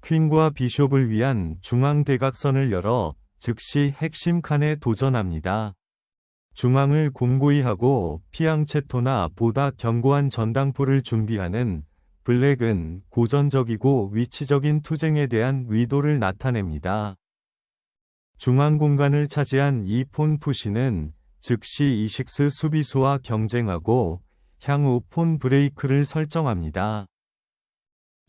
퀸과 비숍을 위한 중앙 대각선을 열어 즉시 핵심 칸에 도전합니다. 중앙을 공고히 하고 피앙체토나 보다 견고한 전당포를 준비하는 블랙은 고전적이고 위치적인 투쟁에 대한 의도를 나타냅니다. 중앙 공간을 차지한 이 폰 푸시는 즉시 이식스 수비수와 경쟁하고 향후 폰 브레이크를 설정합니다.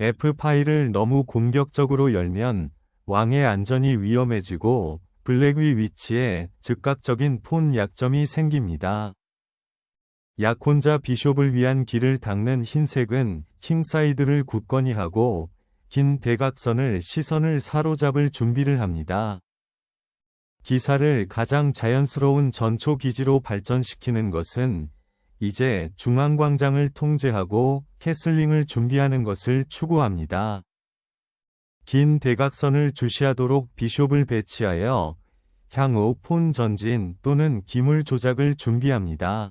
F5를 너무 공격적으로 열면 왕의 안전이 위험해지고 블랙의 위치에 즉각적인 폰 약점이 생깁니다. 약혼자 비숍을 위한 길을 닦는 흰색은 킹사이드를 굳건히 하고 긴 대각선을 시선을 사로잡을 준비를 합니다. 기사를 가장 자연스러운 전초 기지로 발전시키는 것은 이제 중앙광장을 통제하고 캐슬링을 준비하는 것을 추구합니다. 긴 대각선을 주시하도록 비숍을 배치하여 향후 폰 전진 또는 기물 조작을 준비합니다.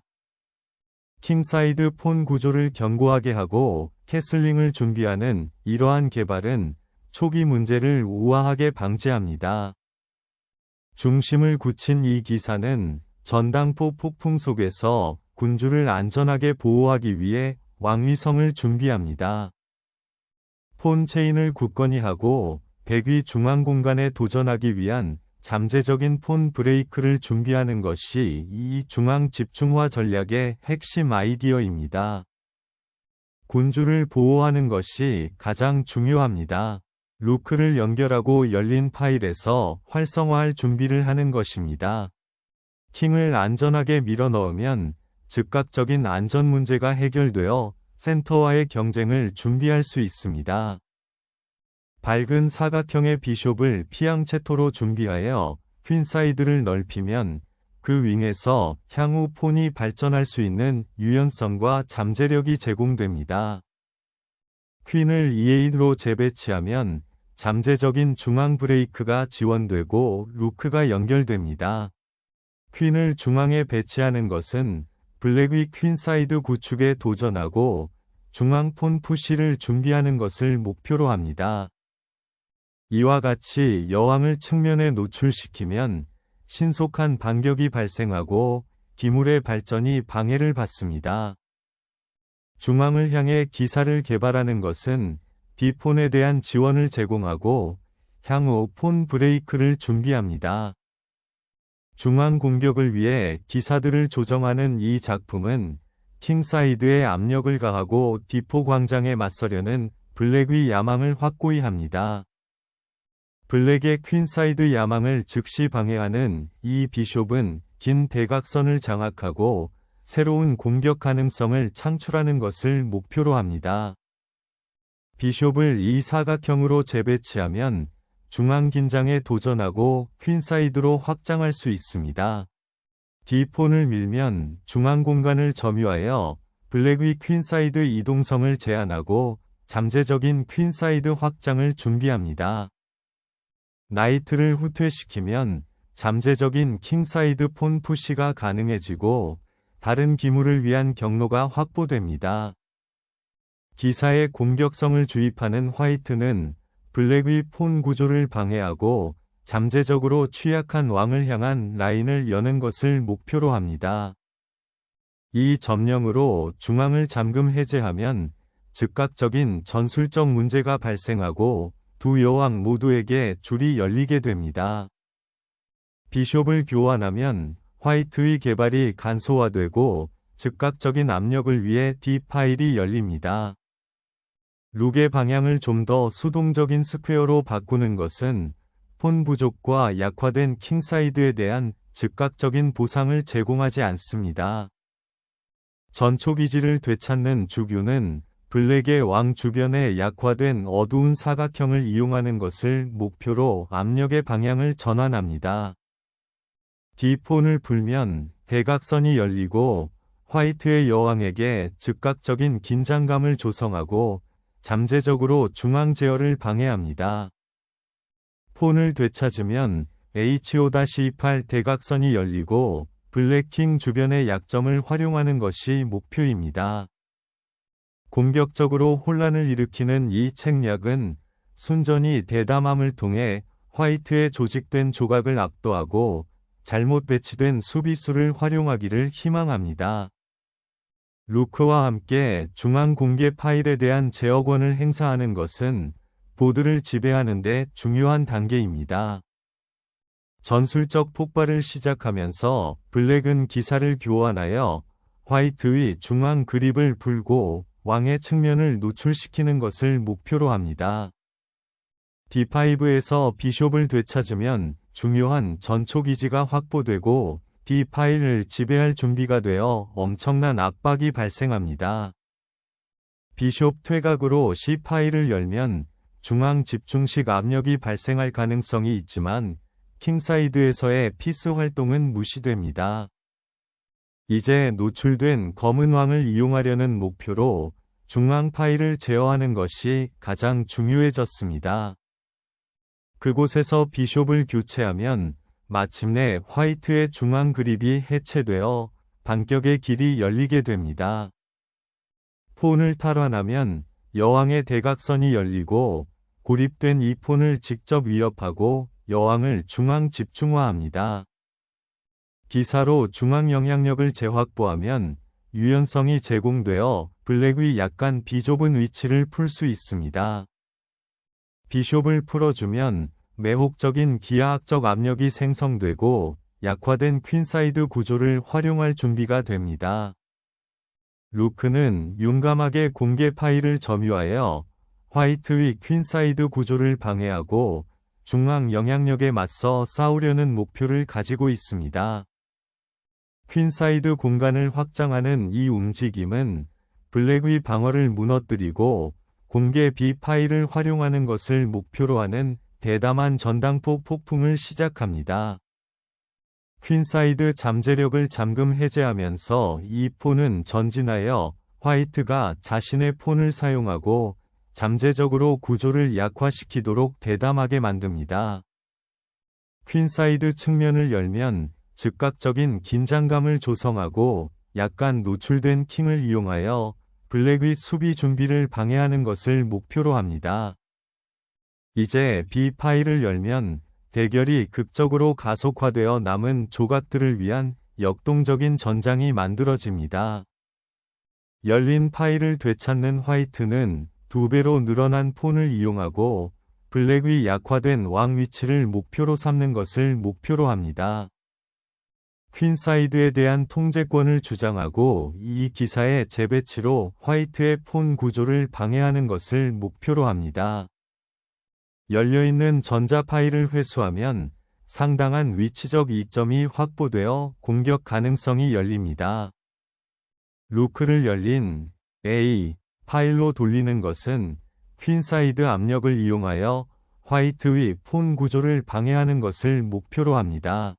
킹사이드 폰 구조를 견고하게 하고 캐슬링을 준비하는 이러한 개발은 초기 문제를 우아하게 방지합니다. 중심을 굳힌 이 기사는 전당포 폭풍 속에서 군주를 안전하게 보호하기 위해 왕위성을 준비합니다. 폰 체인을 굳건히 하고 백위 중앙 공간에 도전하기 위한 잠재적인 폰 브레이크를 준비하는 것이 이 중앙 집중화 전략의 핵심 아이디어입니다. 군주를 보호하는 것이 가장 중요합니다. 루크를 연결하고 열린 파일에서 활성화할 준비를 하는 것입니다. 킹을 안전하게 밀어넣으면 즉각적인 안전 문제가 해결되어 센터와의 경쟁을 준비할 수 있습니다. 밝은 사각형의 비숍을 피앙체토로 준비하여 퀸사이드를 넓히면 그 윙에서 향후 폰이 발전할 수 있는 유연성과 잠재력이 제공됩니다. 퀸을 E8로 재배치하면 잠재적인 중앙 브레이크가 지원되고 루크가 연결됩니다. 퀸을 중앙에 배치하는 것은 블랙의 퀸사이드 구축에 도전하고 중앙 폰 푸시를 준비하는 것을 목표로 합니다. 이와 같이 여왕을 측면에 노출시키면 신속한 반격이 발생하고 기물의 발전이 방해를 받습니다. 중앙을 향해 기사를 개발하는 것은 D폰에 대한 지원을 제공하고 향후 폰 브레이크를 준비합니다. 중앙 공격을 위해 기사들을 조정하는 이 작품은 킹사이드에 압력을 가하고 D4 광장에 맞서려는 블랙의 야망을 확고히 합니다. 블랙의 퀸사이드 야망을 즉시 방해하는 이 비숍은 긴 대각선을 장악하고 새로운 공격 가능성을 창출하는 것을 목표로 합니다. 비숍을 이 사각형으로 재배치하면 중앙 긴장에 도전하고 퀸사이드로 확장할 수 있습니다. D폰을 밀면 중앙 공간을 점유하여 블랙의 퀸사이드 이동성을 제한하고 잠재적인 퀸사이드 확장을 준비합니다. 나이트를 후퇴시키면 잠재적인 킹사이드 폰 푸시가 가능해지고 다른 기물을 위한 경로가 확보됩니다. 기사의 공격성을 주입하는 화이트는 블랙의 폰 구조를 방해하고 잠재적으로 취약한 왕을 향한 라인을 여는 것을 목표로 합니다. 이 점령으로 중앙을 잠금 해제하면 즉각적인 전술적 문제가 발생하고 두 여왕 모두에게 줄이 열리게 됩니다. 비숍을 교환하면 화이트의 개발이 간소화되고 즉각적인 압력을 위해 D 파일이 열립니다. 룩의 방향을 좀 더 수동적인 스퀘어로 바꾸는 것은 폰 부족과 약화된 킹사이드에 대한 즉각적인 보상을 제공하지 않습니다. 전초기지를 되찾는 주교는 블랙의 왕 주변에 약화된 어두운 사각형을 이용하는 것을 목표로 압력의 방향을 전환합니다. D폰을 풀면 대각선이 열리고 화이트의 여왕에게 즉각적인 긴장감을 조성하고 잠재적으로 중앙 제어를 방해합니다. 폰을 되찾으면 H5-8 대각선이 열리고 블랙킹 주변의 약점을 활용하는 것이 목표입니다. 공격적으로 혼란을 일으키는 이 책략은 순전히 대담함을 통해 화이트의 조직된 조각을 압도하고 잘못 배치된 수비수를 활용하기를 희망합니다. 루크와 함께 중앙 공개 파일에 대한 제어권을 행사하는 것은 보드를 지배하는 데 중요한 단계입니다. 전술적 폭발을 시작하면서 블랙은 기사를 교환하여 화이트의 중앙 그립을 풀고 왕의 측면을 노출시키는 것을 목표로 합니다. D5에서 비숍을 되찾으면 중요한 전초기지가 확보되고 D8을 지배할 준비가 되어 엄청난 압박이 발생합니다. 비숍 퇴각으로 C8을 열면 중앙 집중식 압력이 발생할 가능성이 있지만 킹사이드에서의 피스 활동은 무시됩니다. 이제 노출된 검은 왕을 이용하려는 목표로 중앙 파일을 제어하는 것이 가장 중요해졌습니다. 그곳에서 비숍을 교체하면 마침내 화이트의 중앙 그립이 해체되어 반격의 길이 열리게 됩니다. 폰을 탈환하면 여왕의 대각선이 열리고 고립된 이 폰을 직접 위협하고 여왕을 중앙 집중화합니다. 기사로 중앙 영향력을 재확보하면 유연성이 제공되어 블랙의 약간 비좁은 위치를 풀 수 있습니다. 비숍을 풀어주면 매혹적인 기하학적 압력이 생성되고 약화된 퀸사이드 구조를 활용할 준비가 됩니다. 루크는 용감하게 공개 파일을 점유하여 화이트의 퀸사이드 구조를 방해하고 중앙 영향력에 맞서 싸우려는 목표를 가지고 있습니다. 퀸사이드 공간을 확장하는 이 움직임은 블랙의 방어를 무너뜨리고 공개 B 파일을 활용하는 것을 목표로 하는 대담한 전당포 폭풍을 시작합니다. 퀸사이드 잠재력을 잠금 해제하면서 이 폰은 전진하여 화이트가 자신의 폰을 사용하고 잠재적으로 구조를 약화시키도록 대담하게 만듭니다. 퀸사이드 측면을 열면 즉각적인 긴장감을 조성하고 약간 노출된 킹을 이용하여 블랙의 수비 준비를 방해하는 것을 목표로 합니다. 이제 B 파일을 열면 대결이 극적으로 가속화되어 남은 조각들을 위한 역동적인 전장이 만들어집니다. 열린 파일을 되찾는 화이트는 2배로 늘어난 폰을 이용하고 블랙의 약화된 왕 위치를 목표로 삼는 것을 목표로 합니다. 퀸사이드에 대한 통제권을 주장하고 이 기사의 재배치로 화이트의 폰 구조를 방해하는 것을 목표로 합니다. 열려있는 전자 파일을 회수하면 상당한 위치적 이점이 확보되어 공격 가능성이 열립니다. 루크를 열린 A 파일로 돌리는 것은 퀸사이드 압력을 이용하여 화이트의 폰 구조를 방해하는 것을 목표로 합니다.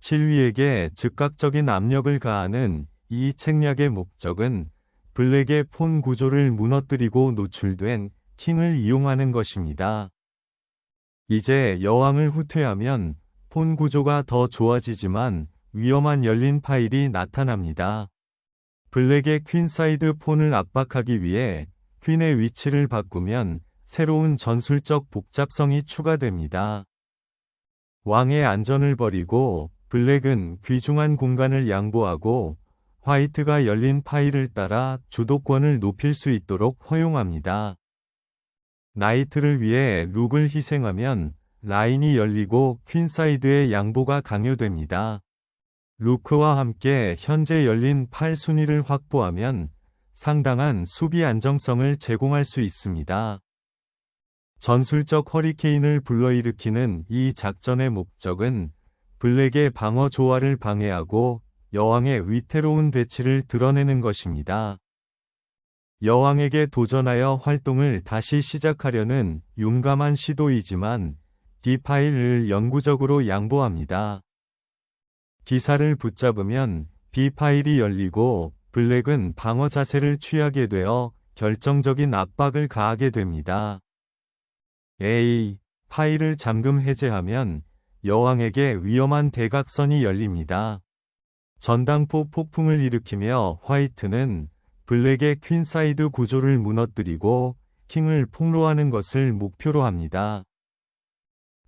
칠위에게 즉각적인 압력을 가하는 이 책략의 목적은 블랙의 폰 구조를 무너뜨리고 노출된 킹을 이용하는 것입니다. 이제 여왕을 후퇴하면 폰 구조가 더 좋아지지만 위험한 열린 파일이 나타납니다. 블랙의 퀸사이드 폰을 압박하기 위해 퀸의 위치를 바꾸면 새로운 전술적 복잡성이 추가됩니다. 왕의 안전을 버리고 블랙은 귀중한 공간을 양보하고 화이트가 열린 파일을 따라 주도권을 높일 수 있도록 허용합니다. 나이트를 위해 룩을 희생하면 라인이 열리고 퀸사이드의 양보가 강요됩니다. 루크와 함께 현재 열린 8순위를 확보하면 상당한 수비 안정성을 제공할 수 있습니다. 전술적 허리케인을 불러일으키는 이 작전의 목적은 블랙의 방어 조화를 방해하고 여왕의 위태로운 배치를 드러내는 것입니다. 여왕에게 도전하여 활동을 다시 시작하려는 용감한 시도이지만 D 파일을 영구적으로 양보합니다. 기사를 붙잡으면 B 파일이 열리고 블랙은 방어 자세를 취하게 되어 결정적인 압박을 가하게 됩니다. A 파일을 잠금 해제하면 여왕에게 위험한 대각선이 열립니다. 전당포 폭풍을 일으키며 화이트는 블랙의 퀸사이드 구조를 무너뜨리고 킹을 폭로하는 것을 목표로 합니다.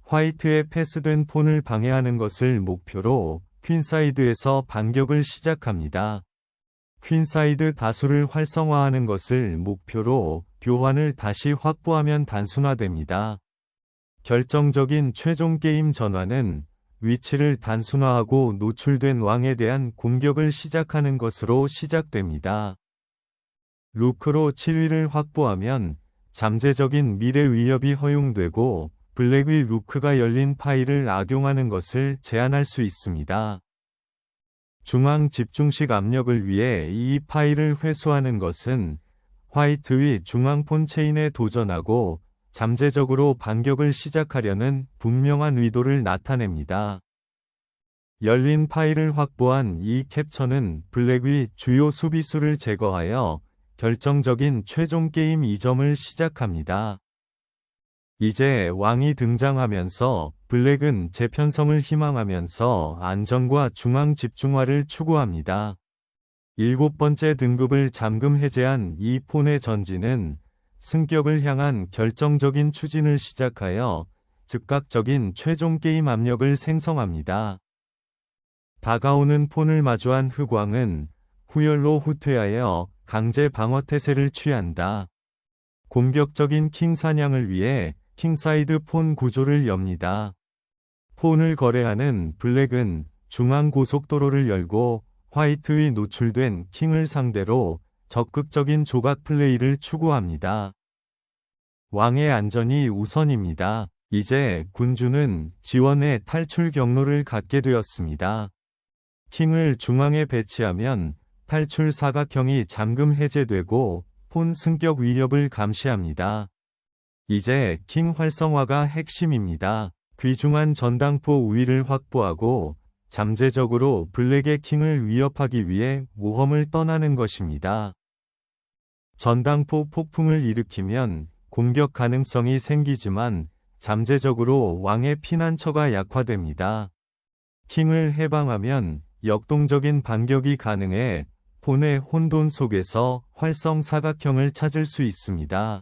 화이트의 패스된 폰을 방해하는 것을 목표로 퀸사이드에서 반격을 시작합니다. 퀸사이드 다수를 활성화하는 것을 목표로 교환을 다시 확보하면 단순화됩니다. 결정적인 최종 게임 전환은 위치를 단순화하고 노출된 왕에 대한 공격을 시작하는 것으로 시작됩니다. 루크로 7위를 확보하면 잠재적인 미래 위협이 허용되고 블랙이 루크가 열린 파일을 악용하는 것을 제한할 수 있습니다. 중앙 집중식 압력을 위해 이 파일을 회수하는 것은 화이트의 중앙 폰 체인에 도전하고 잠재적으로 반격을 시작하려는 분명한 의도를 나타냅니다. 열린 파일을 확보한 이 캡처는 블랙의 주요 수비수를 제거하여 결정적인 최종 게임 이점을 시작합니다. 이제 왕이 등장하면서 블랙은 재편성을 희망하면서 안정과 중앙 집중화를 추구합니다. 7번째 등급을 잠금 해제한 이 폰의 전진은 승격을 향한 결정적인 추진을 시작하여 즉각적인 최종 게임 압력을 생성합니다. 다가오는 폰을 마주한 흑왕은 후열로 후퇴하여 강제 방어 태세를 취한다. 공격적인 킹 사냥을 위해 킹사이드 폰 구조를 엽니다. 폰을 거래하는 블랙은 중앙 고속도로를 열고 화이트의 노출된 킹을 상대로 적극적인 조각 플레이를 추구합니다. 왕의 안전이 우선입니다. 이제 군주는 지원의 탈출 경로를 갖게 되었습니다. 킹을 중앙에 배치하면 탈출 사각형이 잠금 해제되고 폰 승격 위협을 감시합니다. 이제 킹 활성화가 핵심입니다. 귀중한 전당포 우위를 확보하고 잠재적으로 블랙의 킹을 위협하기 위해 모험을 떠나는 것입니다. 전당포 폭풍을 일으키면 공격 가능성이 생기지만 잠재적으로 왕의 피난처가 약화됩니다. 킹을 해방하면 역동적인 반격이 가능해 폰의 혼돈 속에서 활성 사각형을 찾을 수 있습니다.